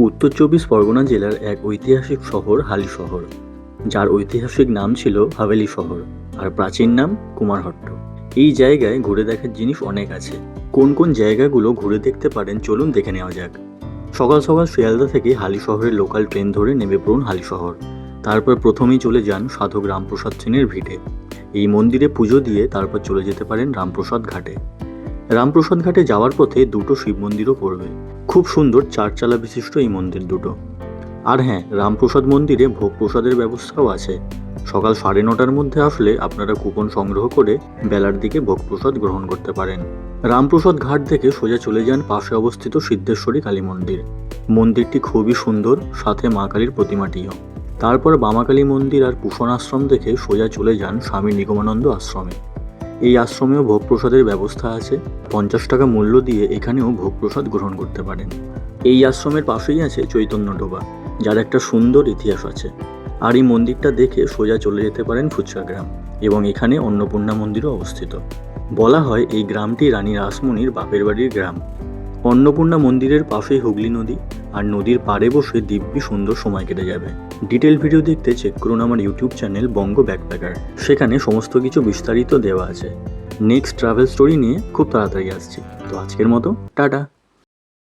উত্তর চব্বিশ পরগনা জেলার এক ঐতিহাসিক শহর হালিশহর, যার ঐতিহাসিক নাম ছিল হাভেলি শহর আর প্রাচীন নাম কুমারহট্ট। এই জায়গায় ঘুরে দেখার জিনিস অনেক আছে। কোন কোন জায়গাগুলো ঘুরে দেখতে পারেন চলুন দেখে নেওয়া যাক। সকাল সকাল শিয়ালদা থেকে হালিশহরের লোকাল ট্রেন ধরে নেমে পড়ুন হালিশহর। তারপর প্রথমেই চলে যান সাধক রামপ্রসাদ সেনের ভিটে। এই মন্দিরে পুজো দিয়ে তারপর চলে যেতে পারেন রামপ্রসাদ ঘাটে। রামপ্রসাদ ঘাটে যাওয়ার পথে দুটো শিব মন্দিরও পড়বে। খুব সুন্দর চারচালা বিশিষ্ট এই মন্দির দুটো। আর হ্যাঁ, রামপ্রসাদ মন্দিরে ভোগ প্রসাদের ব্যবস্থাও আছে। সকাল 9:30টার মধ্যে আসলে আপনারা কুপন সংগ্রহ করে বেলার দিকে ভোগ প্রসাদ গ্রহণ করতে পারেন। রামপ্রসাদ ঘাট থেকে সোজা চলে যান পাশে অবস্থিত সিদ্ধেশ্বরী কালী মন্দির। মন্দিরটি খুবই সুন্দর, সাথে মা কালীর প্রতিমাটিও। তারপর বামাকালী মন্দির আর পুষণ আশ্রম দেখে সোজা চলে যান স্বামী নিগমানন্দ আশ্রমে। এই আশ্রমেও ভোগ প্রসাদের ব্যবস্থা আছে। 50 টাকা মূল্য দিয়ে এখানেও ভোগ প্রসাদ গ্রহণ করতে পারেন। এই আশ্রমের পাশেই আছে চৈতন্য ডোবা, যার একটা সুন্দর ইতিহাস আছে। আর এই মন্দিরটা দেখে সোজা চলে যেতে পারেন ফুচকা গ্রাম, এবং এখানে অন্নপূর্ণা মন্দিরও অবস্থিত। বলা হয় এই গ্রামটি রানী রাসমণির বাপের বাড়ির গ্রাম। অন্নপূর্ণা মন্দিরের পাশেই হুগলি নদী, আর নদীর পাড়ে বসে দিব্যি সুন্দর সময় কেটে যাবে। ডিটেল ভিডিও দেখতে চেক করুন আমার ইউটিউব চ্যানেল বঙ্গ ব্যাকপ্যাকার। সেখানে সমস্ত কিছু বিস্তারিত দেওয়া আছে। নেক্সট ট্রাভেল স্টোরি নিয়ে খুব তাড়াতাড়ি আসছি। তো আজকের মতো টাটা।